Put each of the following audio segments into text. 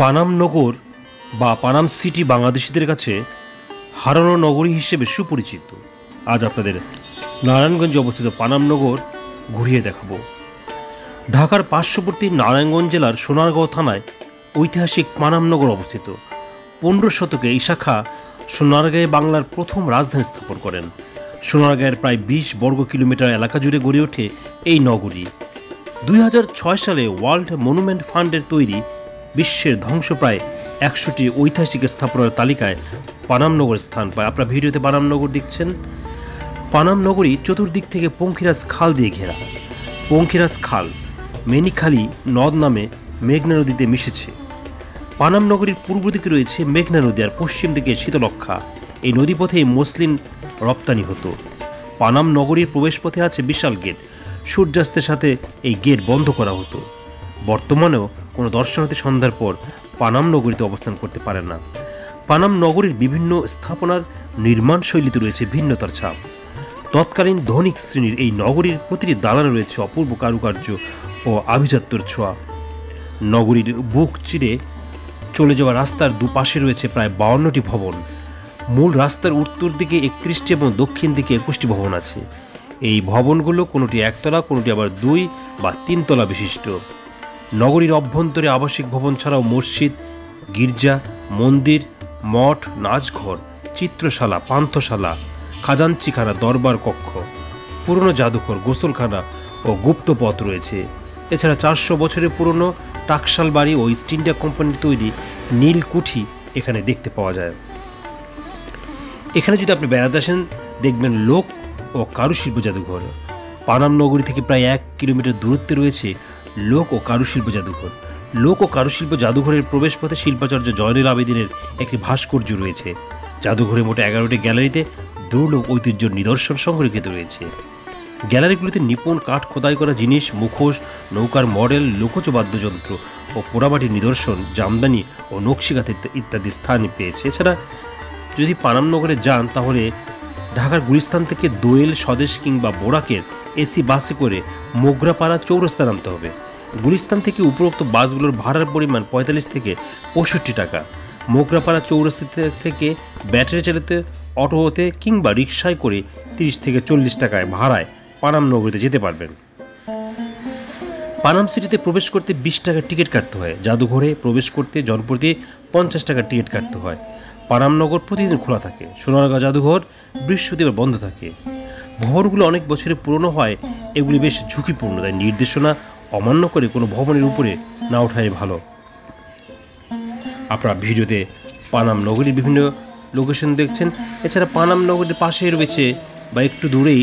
পানাম নগর বা পানাম সিটি বাংলাদেশিদের কাছে হারানো নগরী হিসেবে সুপরিচিত। আজ আপনাদের নারায়ণগঞ্জে অবস্থিত পানাম নগর ঘুরিয়ে দেখাবো। ঢাকার পার্শ্ববর্তী নারায়ণগঞ্জ জেলার সোনারগাঁও থানায় ঐতিহাসিক পানাম নগর অবস্থিত। 15 শতকে এই শাখা সোনারগাঁয়ে বাংলার প্রথম রাজধানী স্থাপন করেন। সোনারগাঁয়ের প্রায় 20 বর্গ কিলোমিটার এলাকা জুড়ে গড়ে ওঠে এই নগরী। 2006 সালে ওয়ার্ল্ড মনুমেন্ট ফান্ডের তৈরি বিশ্বের ধ্বংসপ্রায় 100টি ঐতিহাসিক স্থাপনার তালিকায় পানাম নগর স্থান পায়। আপনারা ভিডিওতে পানাম নগর দেখছেন। পানাম নগরী চতুর্দিক থেকে পঙ্খিরাজ খাল দিয়ে ঘেরা। পঙ্খিরাজ খাল মেনিখালী নদ নামে মেঘনা নদীতে মিশেছে। পানাম নগরীর পূর্ব দিকে রয়েছে মেঘনা নদী আর পশ্চিম দিকে শীতলক্ষা। এই নদীপথেই মসলিন রপ্তানি হতো। পানাম নগরীর প্রবেশপথে আছে বিশাল গেট। সূর্যাস্তের সাথে এই গেট বন্ধ করা হতো। বর্তমানেও কোনো দর্শনার্থী সন্ধ্যার পর পানাম নগরীতে অবস্থান করতে পারে না। পানাম নগরীর বিভিন্ন স্থাপনার নির্মাণ শৈলীতে রয়েছে ভিন্নতার ছাপ। তৎকালীন ধনিক শ্রেণীর এই নগরীর প্রতিটি দালানে রয়েছে অপূর্ব কারুকার্য ও আভিজাত্যর ছোঁয়া। নগরীর বুক চিরে চলে যাওয়া রাস্তার দুপাশে রয়েছে প্রায় 52টি ভবন। মূল রাস্তার উত্তর দিকে 31টি এবং দক্ষিণ দিকে 21টি ভবন আছে। এই ভবনগুলো কোনোটি একতলা, কোনোটি আবার 2 বা 3 তলা বিশিষ্ট। নগরীর অভ্যন্তরে আবাসিক ভবন ছাড়াও মসজিদ, গির্জা, মন্দির, মঠ, নাচঘর, চিত্রশালা, পান্থশালা, খাজাঞ্চিখানা, দরবার কক্ষ, পুরনো জাদুঘর, গোসলখানা ও গুপ্তপথ রয়েছে। এছাড়া 400 বছরের পুরনো টাকশাল বাড়ি ও ইস্ট ইন্ডিয়া কোম্পানির তৈরি নীলকুঠি এখানে দেখতে পাওয়া যায়। এখানে যদি আপনি বেড়াতে আসেন দেখবেন লোক ও কারুশিল্প জাদুঘর। পানাম নগরী থেকে প্রায় 1 কিলোমিটার দূরত্বে রয়েছে লোক ও কারুশিল্প জাদুঘর। লোক ও কারুশিল্প জাদুঘরের প্রবেশপথে শিল্পাচার্য জয়নুল আবেদিনের একটি ভাস্কর্য রয়েছে। জাদুঘরে মোট 11টি গ্যালারিতে দুর্লভ ঐতিহ্য নিদর্শন সংরক্ষিত রয়েছে। গ্যালারিগুলিতে নিপুণ কাঠ খোদাই করা জিনিস, মুখোশ, নৌকার মডেল, লোকজ বাদ্যযন্ত্র ও পোড়ামাটির নিদর্শন, জামদানি ও নকশিকাঁথা ইত্যাদি স্থান পেয়েছে। এছাড়া যদি পানাম নগরে যান তাহলে ঢাকার গুলিস্তান থেকে দোয়েল, স্বদেশ কিংবা বোরাকের এসি বাসে করে মোগরাপাড়া চৌরাস্তা নামতে হবে। গুলিস্তান থেকে উপরোক্ত বাসগুলোর ভাড়ার পরিমাণ 45 থেকে 65 টাকা। মোগরাপাড়া চৌরাস্তা থেকে ব্যাটারি চালিত অটোতে কিংবা রিকশায় করে 30 থেকে 40 টাকায় ভাড়ায় পানাম নগরীতে যেতে পারবেন। পানাম সিটিতে প্রবেশ করতে 20 টাকার টিকিট কাটতে হয়। জাদুঘরে প্রবেশ করতে জনপ্রতি 50 টাকার টিকিট কাটতে হয়। পানাম নগর প্রতিদিন খোলা থাকে। সোনারগাঁও জাদুঘর বৃহস্পতিবার বন্ধ থাকে। ভবনগুলো অনেক বছরের পুরনো হয় এগুলি বেশ ঝুঁকিপূর্ণ, তাই নির্দেশনা অমান্য করে কোনো ভবনের উপরে না ওঠাই ভালো। আপনারা ভিডিওতে পানাম নগরীর বিভিন্ন লোকেশন দেখছেন। এছাড়া পানাম নগরীর পাশে রয়েছে বা একটু দূরেই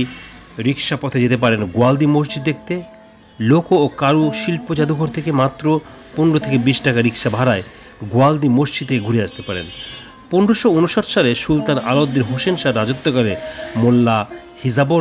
রিক্সা পথে যেতে পারেন গোয়ালদি মসজিদ দেখতে। লোক ও কারু শিল্প জাদুঘর থেকে মাত্র 15 থেকে 20 টাকা রিক্সা ভাড়ায় গোয়ালদি মসজিদে ঘুরে আসতে পারেন। 1559 সালে সুলতান আলাউদ্দিন হোসেন শাহ রাজত্বকালে মোল্লা হিজাবর